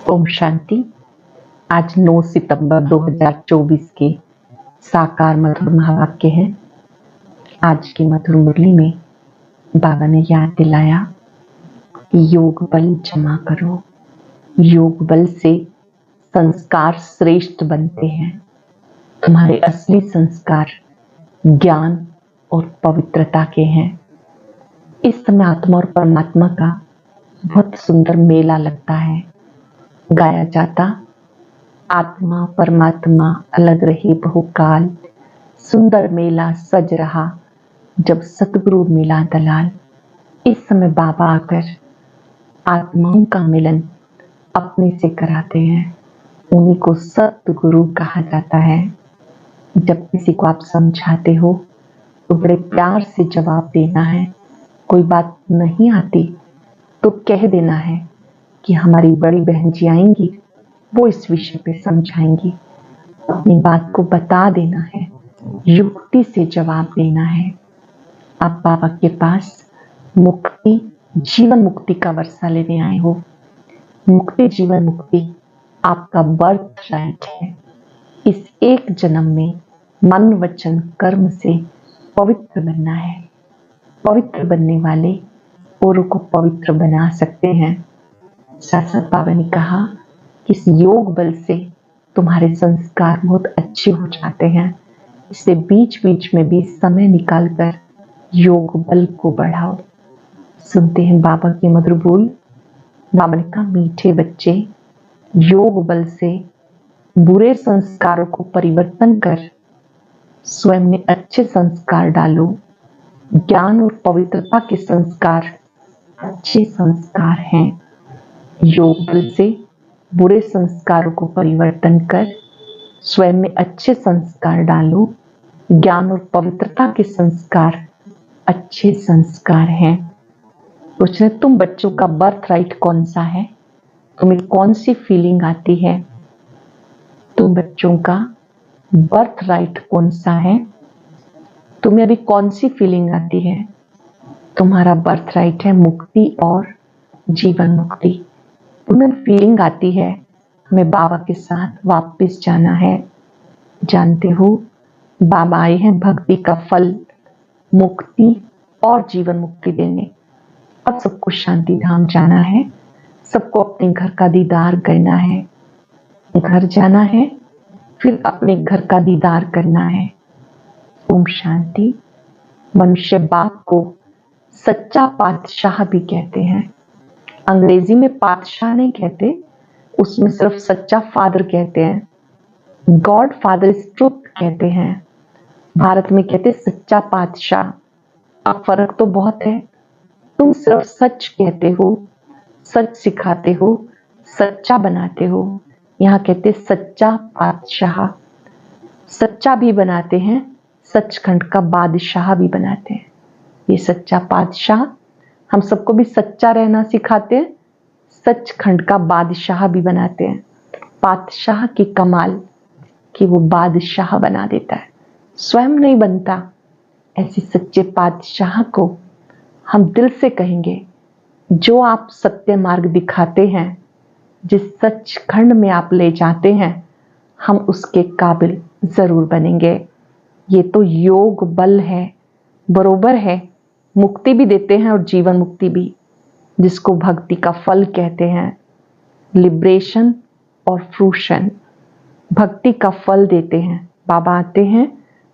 ओम शांति। आज 9 सितंबर 2024 के साकार मधुर महावाक्य है। आज की मधुर मुरली में बाबा ने याद दिलाया कि योग बल जमा करो। योग बल से संस्कार श्रेष्ठ बनते हैं। तुम्हारे असली संस्कार ज्ञान और पवित्रता के हैं। इस समय आत्मा और परमात्मा का बहुत सुंदर मेला लगता है। गाया जाता, आत्मा परमात्मा अलग रहे बहुकाल, सुंदर मेला सज रहा जब सतगुरु मिला दलाल। इस समय बाबा आकर आत्माओं का मिलन अपने से कराते हैं। उन्हीं को सतगुरु कहा जाता है। जब किसी को आप समझाते हो तो बड़े प्यार से जवाब देना है। कोई बात नहीं आती तो कह देना है कि हमारी बड़ी बहन जी आएंगी, वो इस विषय पे समझाएंगी। अपनी बात को बता देना है, युक्ति से जवाब देना है। आप बाबा के पास मुक्ति, जीवन मुक्ति का वर्षा लेने आए हो। मुक्ति, जीवन मुक्ति आपका बर्थ राइट है। इस एक जन्म में मन वचन कर्म से पवित्र बनना है। पवित्र बनने वाले औरों को पवित्र बना सकते हैं। शास्त्र बाबा ने कहा कि इस योग बल से तुम्हारे संस्कार बहुत अच्छे हो जाते हैं। इससे बीच बीच में भी समय निकालकर योग बल को बढ़ाओ। सुनते हैं बाबा के मधुर बोल। बाबा ने कहा, मीठे बच्चे, योग बल से बुरे संस्कारों को परिवर्तन कर स्वयं में अच्छे संस्कार डालो। ज्ञान और पवित्रता के संस्कार अच्छे संस्कार हैं। योग बल से बुरे संस्कारों को परिवर्तन कर स्वयं में अच्छे संस्कार डालो। ज्ञान और पवित्रता के संस्कार अच्छे संस्कार हैं। पूछ रहे, तुम बच्चों का बर्थ राइट कौन सा है? तुम्हें कौन सी फीलिंग आती है? तुम बच्चों का बर्थ राइट कौन सा है? तुम्हें अभी कौन सी फीलिंग आती है? तुम्हारा बर्थ राइट है मुक्ति और जीवन मुक्ति। तुम्हें फीलिंग आती है हमें बाबा के साथ वापस जाना है। जानते हो, बाबा आए हैं भक्ति का फल, मुक्ति और जीवन मुक्ति देने। अब सबको शांति धाम जाना है। सबको अपने घर का दीदार करना है। घर जाना है, फिर अपने घर का दीदार करना है। ओम शांति। मनुष्य बाप को सच्चा पातशाह भी कहते हैं। अंग्रेजी में पातशाह नहीं कहते, उसमें सिर्फ सच्चा फादर कहते हैं। गॉड फादर इज ट्रुथ कहते हैं। भारत में कहते सच्चा पातशाह। अब फर्क तो बहुत है। तुम सिर्फ सच कहते हो, सच सिखाते हो, सच्चा बनाते हो। यहाँ कहते सच्चा पातशाह। सच्चा भी बनाते हैं, सचखंड का बादशाह भी बनाते हैं। ये सच्चा पातशाह हम सबको भी सच्चा रहना सिखाते हैं, सचखंड का बादशाह भी बनाते हैं। पातशाह की कमाल कि वो बादशाह बना देता है, स्वयं नहीं बनता। ऐसे सच्चे पातशाह को हम दिल से कहेंगे, जो आप सत्य मार्ग दिखाते हैं, जिस सचखंड में आप ले जाते हैं, हम उसके काबिल जरूर बनेंगे। ये तो योग बल है, बरोबर है। मुक्ति भी देते हैं और जीवन मुक्ति भी, जिसको भक्ति का फल कहते हैं। लिबरेशन और फ्रूशन, भक्ति का फल देते हैं। बाबा आते हैं,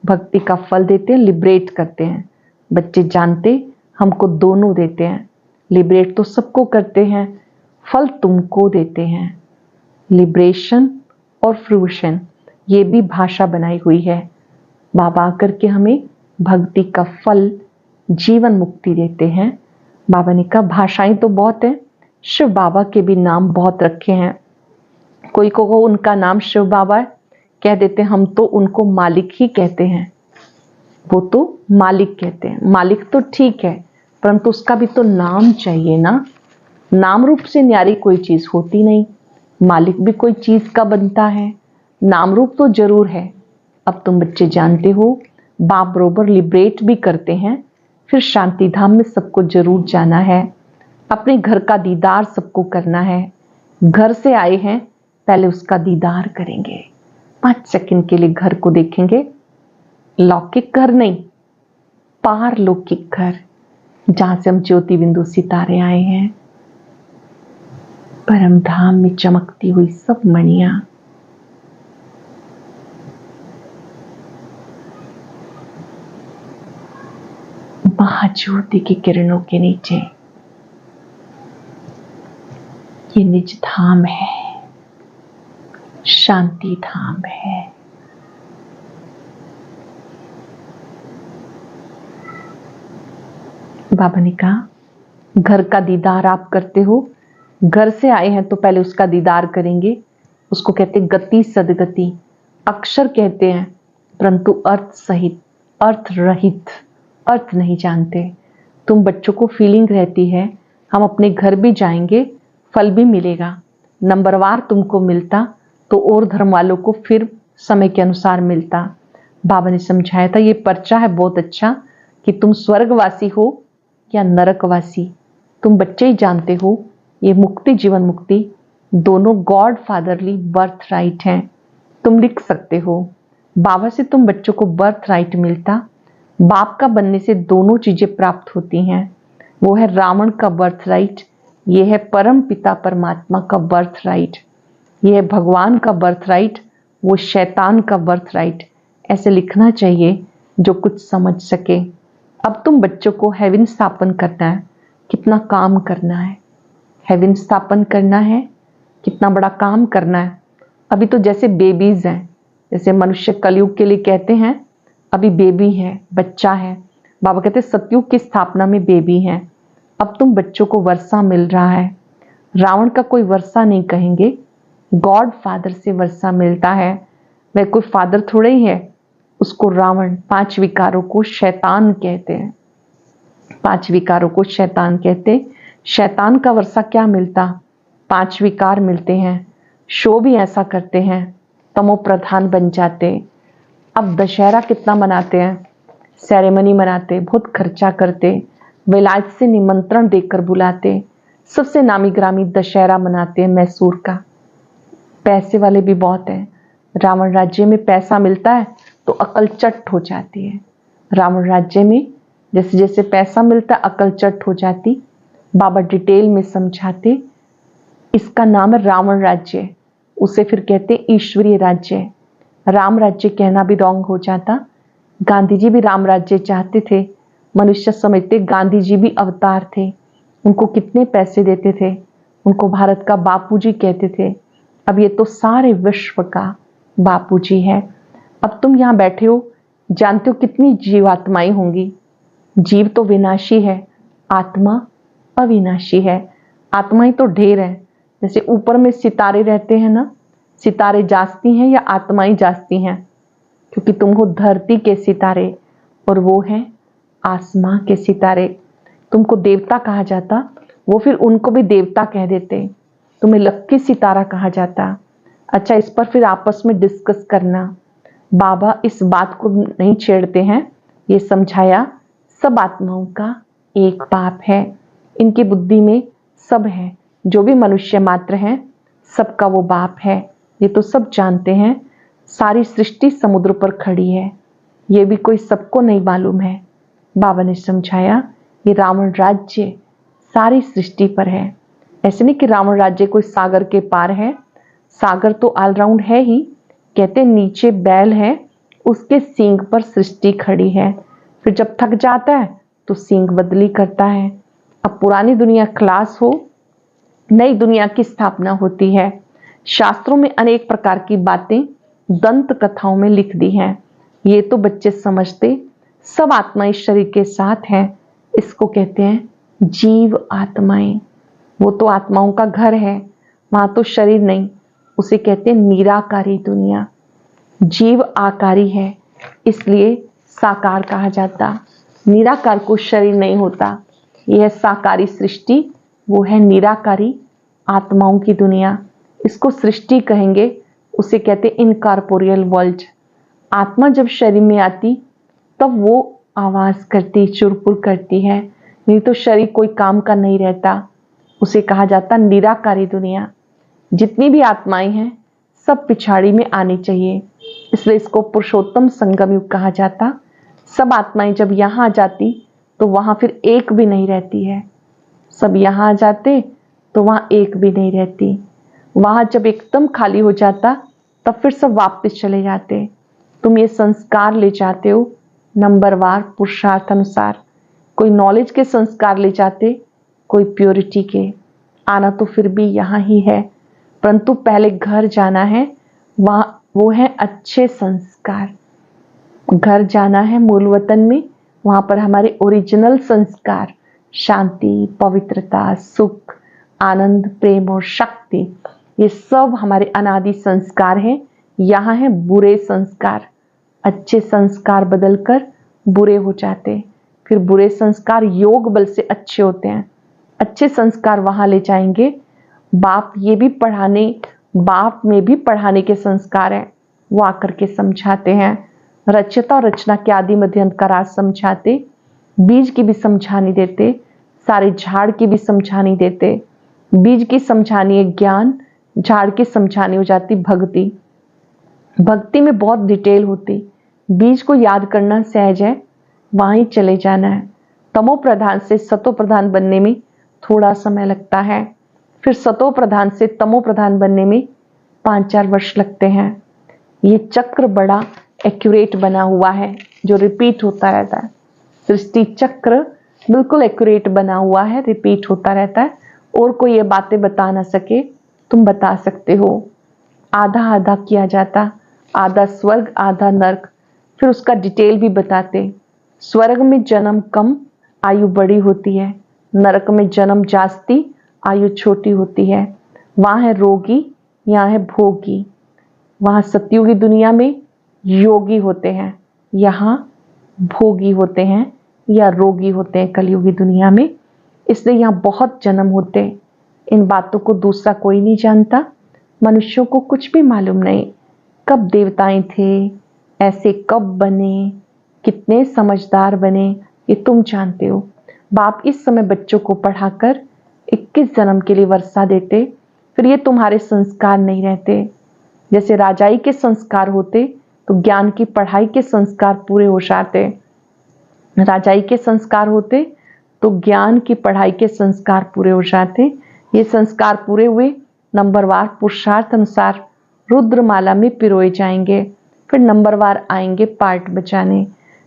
भक्ति का फल देते हैं, लिबरेट करते हैं। बच्चे जानते हमको दोनों देते हैं। लिबरेट तो सबको करते हैं, फल तुमको देते हैं। लिबरेशन और फ्रूशन, ये भी भाषा बनाई हुई है। बाबा आकर के हमें भक्ति का फल, जीवन मुक्ति देते हैं। बाबा ने कहा, भाषाएं तो बहुत है, शिव बाबा के भी नाम बहुत रखे हैं। कोई को उनका नाम शिव बाबा है, कह देते हैं हम तो उनको मालिक ही कहते हैं। वो तो मालिक कहते हैं। मालिक तो ठीक है, परंतु उसका भी तो नाम चाहिए ना। नाम रूप से न्यारी कोई चीज होती नहीं। मालिक भी कोई चीज का बनता है, नाम रूप तो जरूर है। अब तुम बच्चे जानते हो, बाप बरोबर लिबरेट भी करते हैं। फिर शांति धाम में सबको जरूर जाना है। अपने घर का दीदार सबको करना है। घर से आए हैं, पहले उसका दीदार करेंगे। 5 सेकंड के लिए घर को देखेंगे। लौकिक घर नहीं, पारलौकिक घर, जहां से हम ज्योति बिंदु सितारे आए हैं। परम धाम में चमकती हुई सब मणियां, महाज्योति की किरणों के नीचे ये निज धाम है, शांति धाम है। बाबा ने कहा घर का दीदार आप करते हो, घर से आए हैं तो पहले उसका दीदार करेंगे। उसको कहते गति सदगति। अक्षर कहते हैं परंतु अर्थ सहित, अर्थ रहित, अर्थ नहीं जानते। तुम बच्चों को फीलिंग रहती है हम अपने घर भी जाएंगे, फल भी मिलेगा, नंबरवार तुमको मिलता तो और धर्म वालों को फिर समय के अनुसार मिलता। बाबा ने समझाया था ये पर्चा है बहुत अच्छा कि तुम स्वर्गवासी हो या नरकवासी, तुम बच्चे ही जानते हो। ये मुक्ति जीवन मुक्ति दोनों गॉड फादरली बर्थ राइट हैं। तुम लिख सकते हो बाबा से तुम बच्चों को बर्थ राइट मिलता। बाप का बनने से दोनों चीजें प्राप्त होती हैं। वो है रावण का बर्थ राइट, ये है परम पिता परमात्मा का बर्थ राइट। ये है भगवान का बर्थ राइट, वो शैतान का बर्थ राइट। ऐसे लिखना चाहिए जो कुछ समझ सके। अब तुम बच्चों को हेवन स्थापन करना है, कितना काम करना है। हेवन स्थापन करना है, कितना बड़ा काम करना है। अभी तो जैसे बेबीज हैं, जैसे मनुष्य कलयुग के लिए कहते हैं अभी बेबी है, बच्चा है। बाबा कहते हैं सतयुग की स्थापना में बेबी है। अब तुम बच्चों को वर्षा मिल रहा है। रावण का कोई वर्षा नहीं कहेंगे, गॉड फादर से वर्षा मिलता है। वह कोई फादर थोड़े ही है। उसको रावण, 5 विकारों को शैतान कहते हैं। 5 विकारों को शैतान कहते। शैतान का वर्षा क्या मिलता? 5 विकार मिलते हैं। शो भी ऐसा करते हैं, तमो प्रधान बन जाते। अब दशहरा कितना मनाते हैं, सेरेमनी मनाते, बहुत खर्चा करते, विलायत से निमंत्रण देकर बुलाते। सबसे नामी ग्रामी दशहरा मनाते हैं मैसूर का। पैसे वाले भी बहुत हैं। रावण राज्य में पैसा मिलता है तो अकल चट हो जाती है। रावण राज्य में जैसे जैसे पैसा मिलता अकल चट हो जाती। बाबा डिटेल में समझाते। इसका नाम है रावण राज्य, उसे फिर कहते ईश्वरीय राज्य। राम राज्य कहना भी रॉन्ग हो जाता। गांधी जी भी राम राज्य चाहते थे। मनुष्य समझते गांधी जी भी अवतार थे। उनको कितने पैसे देते थे, उनको भारत का बापूजी कहते थे। अब ये तो सारे विश्व का बापूजी है। अब तुम यहाँ बैठे हो, जानते हो कितनी जीवात्माएं होंगी। जीव तो विनाशी है, आत्मा अविनाशी है। आत्माएं तो ढेर है। जैसे ऊपर में सितारे रहते हैं ना, सितारे जागती हैं या आत्माएं जागती हैं? क्योंकि तुम हो धरती के सितारे और वो हैं आसमां के सितारे। तुमको देवता कहा जाता, वो फिर उनको भी देवता कह देते। तुम्हें लक्की सितारा कहा जाता। अच्छा, इस पर फिर आपस में डिस्कस करना। बाबा इस बात को नहीं छेड़ते हैं। ये समझाया सब आत्माओं का एक बाप है। इनकी बुद्धि में सब है, जो भी मनुष्य मात्र हैं सबका वो बाप है। ये तो सब जानते हैं। सारी सृष्टि समुद्र पर खड़ी है, ये भी कोई सबको नहीं मालूम है। बाबा ने समझाया ये रावण राज्य सारी सृष्टि पर है। ऐसे नहीं कि रावण राज्य कोई सागर के पार है। सागर तो ऑलराउंड है ही। कहते नीचे बैल है, उसके सींग पर सृष्टि खड़ी है। फिर जब थक जाता है तो सींग बदली करता है। अब पुरानी दुनिया खलास हो, नई दुनिया की स्थापना होती है। शास्त्रों में अनेक प्रकार की बातें दंत कथाओं में लिख दी हैं। ये तो बच्चे समझते। सब आत्माएं शरीर के साथ हैं। इसको कहते हैं जीव आत्माएं। वो तो आत्माओं का घर है, वहां तो शरीर नहीं। उसे कहते हैं निराकारी दुनिया। जीव आकारी है, इसलिए साकार कहा जाता। निराकार को शरीर नहीं होता। यह है साकारी सृष्टि, वो है निराकारी आत्माओं की दुनिया। इसको सृष्टि कहेंगे, उसे कहते इनकॉर्पोरियल वर्ल्ड। आत्मा जब शरीर में आती तब वो आवाज करती, चुरपुर करती है, नहीं तो शरीर कोई काम का नहीं रहता। उसे कहा जाता निराकारी दुनिया। जितनी भी आत्माएं हैं सब पिछाड़ी में आनी चाहिए, इसलिए इसको पुरुषोत्तम संगम युग कहा जाता। सब आत्माएं जब यहाँ आ जाती तो वहां फिर एक भी नहीं रहती है। सब यहाँ आ जाते तो वहां एक भी नहीं रहती। वहां जब एकदम खाली हो जाता तब फिर सब वापस चले जाते। तुम ये संस्कार ले जाते हो नंबरवार पुरुषार्थ अनुसार। कोई नॉलेज के संस्कार ले जाते, कोई प्योरिटी के। आना तो फिर भी यहाँ ही है, परंतु पहले घर जाना है। वहां वो है अच्छे संस्कार। घर जाना है मूल वतन में, वहां पर हमारे ओरिजिनल संस्कार, शांति, पवित्रता, सुख, आनंद, प्रेम और शक्ति, ये सब हमारे अनादि संस्कार हैं। यहाँ है बुरे संस्कार। अच्छे संस्कार बदलकर बुरे हो जाते, फिर बुरे संस्कार योग बल से अच्छे होते हैं। अच्छे संस्कार वहां ले जाएंगे। बाप में भी पढ़ाने के संस्कार हैं, वो आकर के समझाते हैं। रचयिता और रचना के आदि मध्य अंत का राज समझाते, बीज की भी समझानी देते, सारे झाड़ की भी समझानी देते। बीज की समझानी है ज्ञान, झाड़ की समझानी हो जाती भक्ति। भक्ति में बहुत डिटेल होती, बीज को याद करना सहज है, वहां ही चले जाना है। तमो प्रधान से सतो प्रधान बनने में थोड़ा समय लगता है, फिर सतो प्रधान से तमो प्रधान बनने में 5-4 वर्ष लगते हैं। ये चक्र बड़ा एक्यूरेट बना हुआ है जो रिपीट होता रहता है। सृष्टि चक्र बिल्कुल एक्यूरेट बना हुआ है, रिपीट होता रहता है। और कोई ये बातें बता ना सके, तुम बता सकते हो। आधा आधा किया जाता, आधा स्वर्ग आधा नरक, फिर उसका डिटेल भी बताते। स्वर्ग में जन्म कम, आयु बड़ी होती है। नरक में जन्म जास्ती, आयु छोटी होती है। वहां है रोगी, यहाँ है भोगी। वहां सतयुगी दुनिया में योगी होते हैं, यहाँ भोगी होते हैं या रोगी होते हैं कलयुगी दुनिया में। इसलिए यहाँ बहुत जन्म होते हैं। इन बातों को दूसरा कोई नहीं जानता। मनुष्यों को कुछ भी मालूम नहीं, कब देवताएं थे, ऐसे कब बने, कितने समझदार बने, ये तुम जानते हो। बाप इस समय बच्चों को पढ़ाकर 21 जन्म के लिए वर्षा देते, फिर ये तुम्हारे संस्कार नहीं रहते। जैसे राजाई के संस्कार होते तो ज्ञान की पढ़ाई के संस्कार पूरे हो जाते। राजाई के संस्कार होते तो ज्ञान की पढ़ाई के संस्कार पूरे हो जाते। ये संस्कार पूरे हुए, नंबरवार पुरुषार्थ अनुसार रुद्रमाला में पिरोए जाएंगे। फिर नंबरवार आएंगे पार्ट बचाने।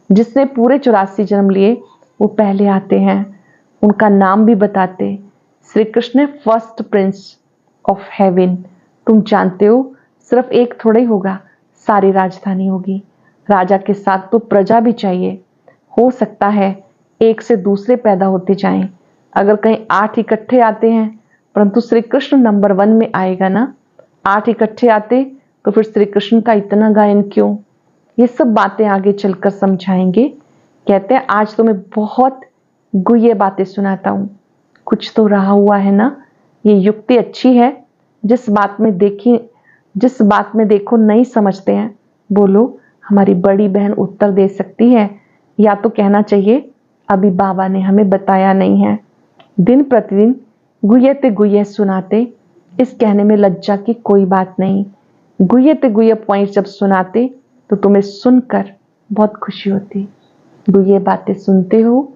जिसने पूरे 84 जन्म लिए वो पहले आते हैं, उनका नाम भी बताते। Shri Krishna first Prince of haven. तुम जानते हो सिर्फ एक थोड़ा ही होगा, सारी राजधानी होगी। राजा के साथ तो प्रजा भी चाहिए। हो सकता है एक से दूसरे पैदा होते जाएं। अगर कहीं 8 इकट्ठे आते हैं, परंतु श्री कृष्ण नंबर 1 में आएगा ना। 8 इकट्ठे आते तो फिर श्री कृष्ण का इतना गायन क्यों? ये सब बातें आगे चलकर समझाएंगे। कहते हैं आज तो मैं बहुत गुह्य बातें सुनाता हूँ, कुछ तो रहा हुआ है ना। ये युक्ति अच्छी है। जिस बात में देखो नहीं समझते हैं, बोलो हमारी बड़ी बहन उत्तर दे सकती है, या तो कहना चाहिए अभी बाबा ने हमें बताया नहीं है। दिन प्रतिदिन गुह्यते गुह्य सुनाते, इस कहने में लज्जा की कोई बात नहीं। गुह्यते गुह्य पॉइंट जब सुनाते तो तुम्हें सुनकर बहुत खुशी होती। गुह्य बातें सुनते हो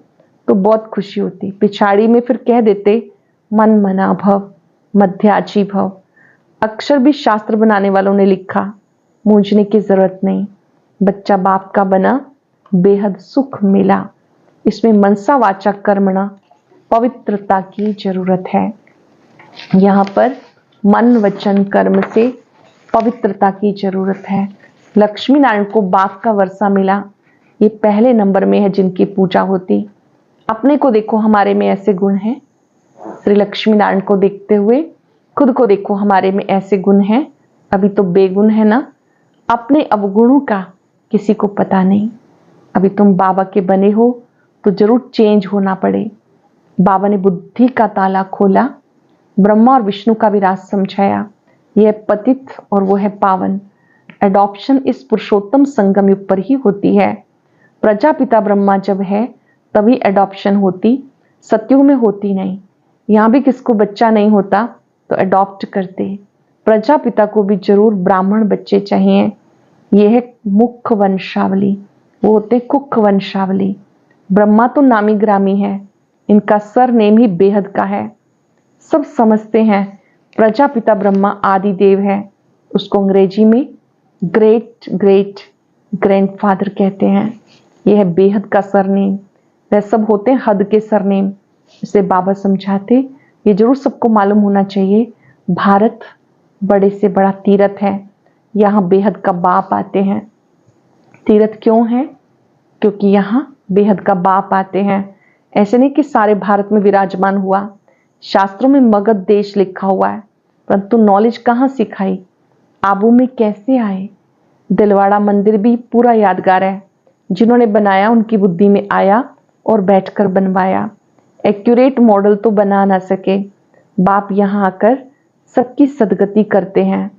तो बहुत खुशी होती। पिछाड़ी में फिर कह देते मन मना भव, मध्याजी भव। अक्षर भी शास्त्र बनाने वालों ने लिखा, मूंझने की जरूरत नहीं। बच्चा बाप का बना, बेहद सुख मिला। इसमें मनसा वाचा कर्मणा पवित्रता की जरूरत है। यहाँ पर मन वचन कर्म से पवित्रता की जरूरत है। लक्ष्मी नारायण को बाप का वर्षा मिला, ये पहले नंबर में है जिनकी पूजा होती। अपने को देखो, हमारे में ऐसे गुण हैं। श्री लक्ष्मी नारायण को देखते हुए खुद को देखो, हमारे में ऐसे गुण हैं। अभी तो बेगुण है ना। अपने अवगुणों का किसी को पता नहीं। अभी तुम बाबा के बने हो तो जरूर चेंज होना पड़े। बाबा ने बुद्धि का ताला खोला, ब्रह्मा और विष्णु का भी राज समझाया। यह पतित और वो है पावन। एडॉप्शन इस पुरुषोत्तम संगम युग पर ही होती है। प्रजापिता ब्रह्मा जब है तभी एडॉप्शन होती, सतयुग में होती नहीं। यहाँ भी किसको बच्चा नहीं होता तो एडॉप्ट करते। प्रजापिता को भी जरूर ब्राह्मण बच्चे चाहिए। यह है मुख्य वंशावली, वो होते कुख वंशावली। ब्रह्मा तो नामी ग्रामी है, इनका सरनेम ही बेहद का है। सब समझते हैं प्रजापिता ब्रह्मा आदि देव है, उसको अंग्रेजी में ग्रेट ग्रेट ग्रैंडफादर कहते हैं। यह है बेहद का सरनेम। वह सब होते हैं हद के सरनेम। इसे बाबा समझाते, ये जरूर सबको मालूम होना चाहिए, भारत बड़े से बड़ा तीर्थ है, यहाँ बेहद का बाप आते हैं। तीर्थ क्यों है? क्योंकि यहाँ बेहद का बाप आते हैं। ऐसे नहीं कि सारे भारत में विराजमान हुआ, शास्त्रों में मगध देश लिखा हुआ है, परंतु नॉलेज कहाँ सिखाई, आबू में कैसे आए। दिलवाड़ा मंदिर भी पूरा यादगार है, जिन्होंने बनाया उनकी बुद्धि में आया और बैठकर बनवाया। एक्यूरेट मॉडल तो बना ना सके, बाप यहाँ आकर सबकी सदगति करते हैं।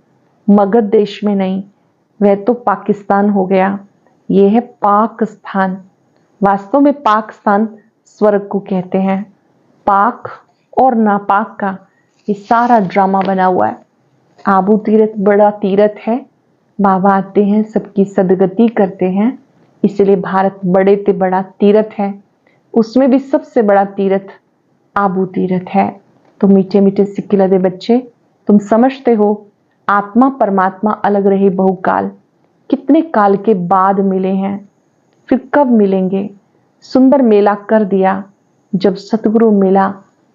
मगध देश में नहीं, वह तो पाकिस्तान हो गया, यह है पाकिस्तान। वास्तव में पाकिस्तान स्वर्ग को कहते हैं। पाक और नापाक का ये सारा ड्रामा बना हुआ है। आबू तीर्थ बड़ा तीर्थ है, बाबा आते हैं सबकी सदगति करते हैं, इसलिए भारत बड़े से बड़ा तीर्थ है। उसमें भी सबसे बड़ा तीर्थ आबू तीर्थ है। तो मीठे मीठे सिक्के लदे बच्चे, तुम समझते हो आत्मा परमात्मा अलग रहे बहुकाल, कितने काल के बाद मिले हैं, फिर कब मिलेंगे। सुंदर मेला कर दिया जब सतगुरु मिला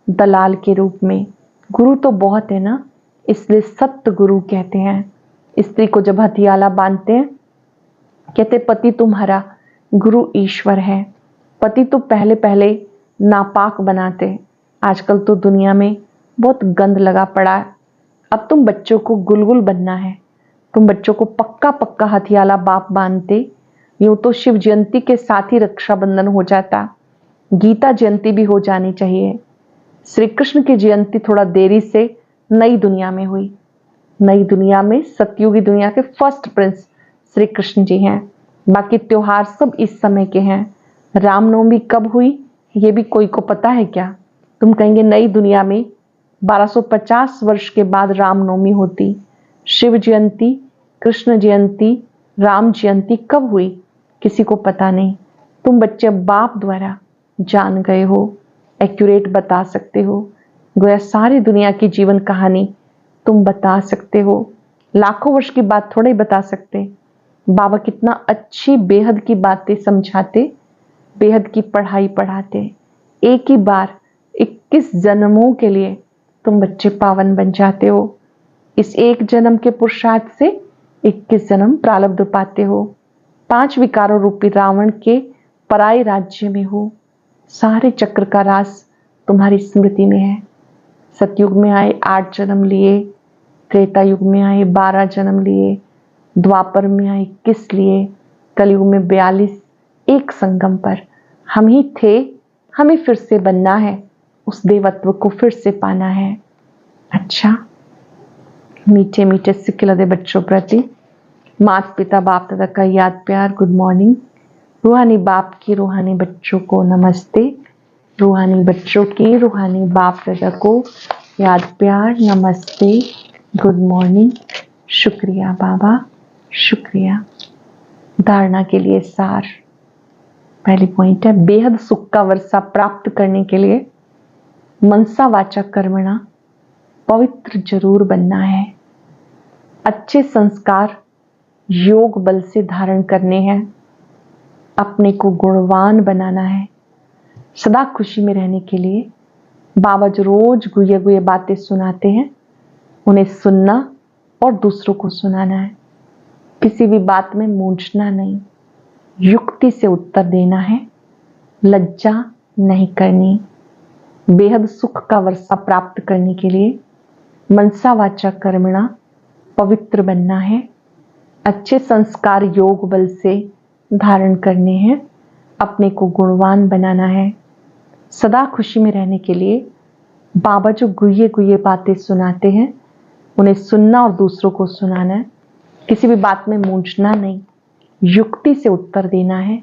दलाल के रूप में। गुरु तो बहुत है ना, इसलिए सत्य गुरु कहते हैं। स्त्री को जब हथियाला बांधते हैं, कहते पति तुम्हारा, गुरु ईश्वर है। पति तो पहले पहले नापाक बनाते, आजकल तो दुनिया में बहुत गंद लगा पड़ा है। अब तुम बच्चों को गुलगुल बनना है, तुम बच्चों को पक्का पक्का हथियाला बाप बांधते, यूं तो शिव जयंती के साथ ही रक्षाबंधन हो जाता, गीता जयंती भी हो जानी चाहिए। श्री कृष्ण की जयंती थोड़ा देरी से नई दुनिया में हुई। नई दुनिया में सतयुगी दुनिया के फर्स्ट प्रिंस श्री कृष्ण जी हैं। बाकी त्योहार सब इस समय के हैं। रामनवमी कब हुई ये भी कोई को पता है क्या? तुम कहेंगे नई दुनिया में 1250 वर्ष के बाद रामनवमी होती। शिव जयंती, कृष्ण जयंती, राम जयंती कब हुई किसी को पता नहीं। तुम बच्चे बाप द्वारा जान गए हो, एक्यूरेट बता सकते हो। गोया सारी दुनिया की जीवन कहानी तुम बता सकते हो, लाखों वर्ष की बात थोड़े बता सकते। बाबा कितना अच्छी बेहद की बातें समझाते, बेहद की पढ़ाई पढ़ाते। एक ही बार 21 जन्मों के लिए तुम बच्चे पावन बन जाते हो। इस एक जन्म के पुरुषार्थ से 21 जन्म प्रारब्ध पाते हो। 5 विकारों रूपी रावण के पराये राज्य में हो। सारे चक्र का रास तुम्हारी स्मृति में है। सतयुग में आए 8 जन्म लिए, त्रेता युग में आए 12 जन्म लिए, द्वापर में आए 21 लिए, कलयुग में 42। एक संगम पर हम ही थे, हमें फिर से बनना है, उस देवत्व को फिर से पाना है। अच्छा, मीठे मीठे सिक्के लदे बच्चों प्रति माता पिता बाप दादा का याद प्यार, गुड मॉर्निंग। रूहानी बाप की रूहानी बच्चों को नमस्ते। रूहानी बच्चों की रूहानी बाप दादा को याद प्यार, नमस्ते, गुड मॉर्निंग। शुक्रिया बाबा, शुक्रिया। धारणा के लिए सार, पहली पॉइंट है, बेहद सुख का वर्षा प्राप्त करने के लिए मनसा वाचा कर्मणा पवित्र जरूर बनना है। अच्छे संस्कार योग बल से धारण करने हैं। अपने को गुणवान बनाना है। सदा खुशी में रहने के लिए बाबा जो रोज गुये गुये बातें सुनाते हैं, उन्हें सुनना और दूसरों को सुनाना है। किसी भी बात में मूंझना नहीं, युक्ति से उत्तर देना है, लज्जा नहीं करनी। बेहद सुख का वर्षा प्राप्त करने के लिए मनसा वाचा कर्मणा पवित्र बनना है। अच्छे संस्कार योग बल से धारण करने हैं। अपने को गुणवान बनाना है। सदा खुशी में रहने के लिए बाबा जो गुये गुये बातें सुनाते हैं, उन्हें सुनना और दूसरों को सुनाना है। किसी भी बात में मूंझना नहीं, युक्ति से उत्तर देना है,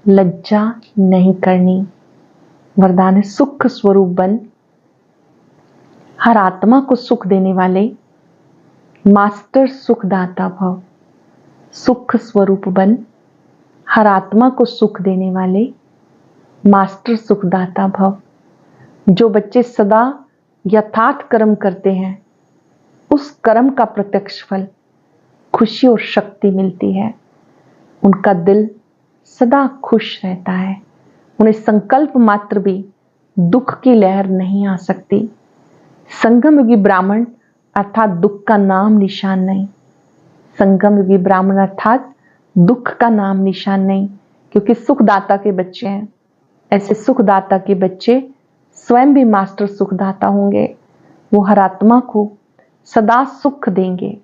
लज्जा नहीं करनी। वरदान है सुख स्वरूप बन। हर आत्मा को सुख देने वाले मास्टर सुखदाता भव, सुख स्वरूप बन, हर आत्मा को सुख देने वाले मास्टर सुखदाता भव। जो बच्चे सदा यथार्थ कर्म करते हैं, उस कर्म का प्रत्यक्ष फल खुशी और शक्ति मिलती है। उनका दिल सदा खुश रहता है। उन्हें संकल्प मात्र भी दुख की लहर नहीं आ सकती। संगम युगी ब्राह्मण अर्थात दुख का नाम निशान नहीं। संगम युगी ब्राह्मण अर्थात दुख का नाम निशान नहीं, क्योंकि सुखदाता के बच्चे हैं। ऐसे सुखदाता के बच्चे स्वयं भी मास्टर सुखदाता होंगे। वो हर आत्मा को सदा सुख देंगे,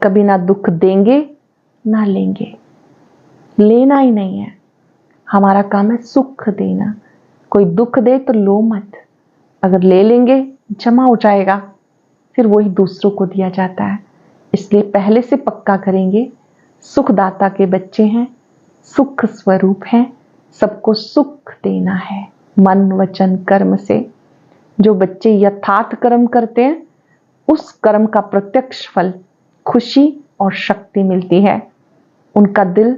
कभी ना दुख देंगे ना लेंगे। लेना ही नहीं है, हमारा काम है सुख देना। कोई दुख दे तो लो मत, अगर ले लेंगे जमा हो जाएगा, फिर वही दूसरों को दिया जाता है। इसलिए पहले से पक्का करेंगे, सुखदाता के बच्चे हैं, सुख स्वरूप हैं, सबको सुख देना है मन वचन कर्म से। जो बच्चे यथार्थ कर्म करते हैं, उस कर्म का प्रत्यक्ष फल खुशी और शक्ति मिलती है। उनका दिल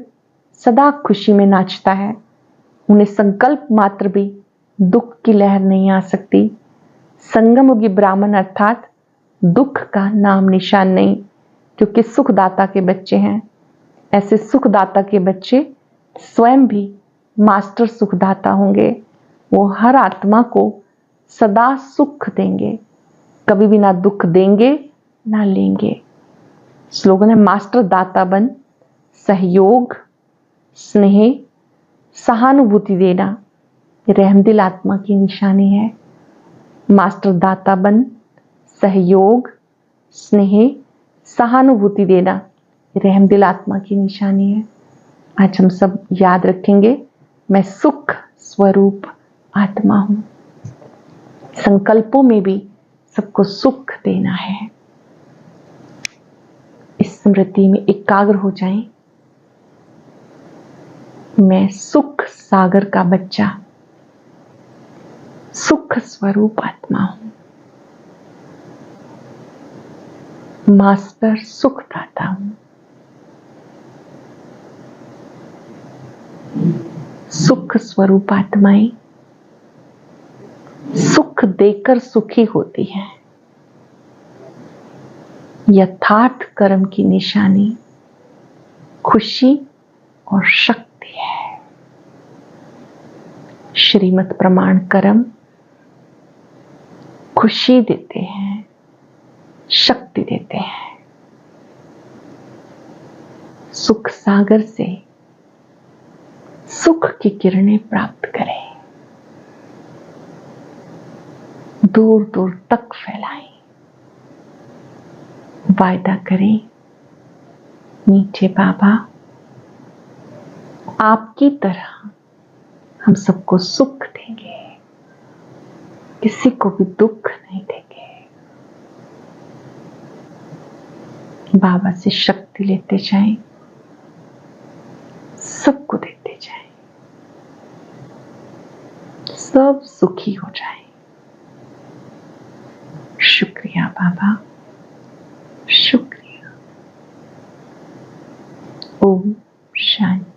सदा खुशी में नाचता है। उन्हें संकल्प मात्र भी दुख की लहर नहीं आ सकती। संगमयुगी ब्राह्मण अर्थात दुख का नाम निशान नहीं, क्योंकि सुखदाता के बच्चे हैं। ऐसे सुखदाता के बच्चे स्वयं भी मास्टर सुखदाता होंगे। वो हर आत्मा को सदा सुख देंगे, कभी भी ना दुख देंगे ना लेंगे। स्लोगन है मास्टर दाता बन, सहयोग स्नेह सहानुभूति देना। ये रहमदिल आत्मा की निशानी है। मास्टर दाता बन, सहयोग स्नेह सहानुभूति देना, रहमदिल आत्मा की निशानी है। आज हम सब याद रखेंगे, मैं सुख स्वरूप आत्मा हूं। संकल्पों में भी सबको सुख देना है। इस स्मृति में एकाग्र हो जाएं। मैं सुख सागर का बच्चा, सुख स्वरूप आत्मा हूं। मास्टर सुखदाता हूं। सुख स्वरूप आत्माएं सुख देकर सुखी होती है। यथार्थ कर्म की निशानी खुशी और शक्ति है। श्रीमत प्रमाण कर्म खुशी देते हैं, शक्ति देते हैं। सुख सागर से सुख की किरणें प्राप्त करें, दूर दूर तक फैलाएं। वायदा करें, मीठे बाबा आपकी तरह हम सबको सुख देंगे, किसी को भी दुख नहीं देंगे। बाबा से शक्ति लेते जाएं, सबको देते जाएं, सब सुखी हो जाएं। शुक्रिया बाबा, शुक्रिया। ओम शांति।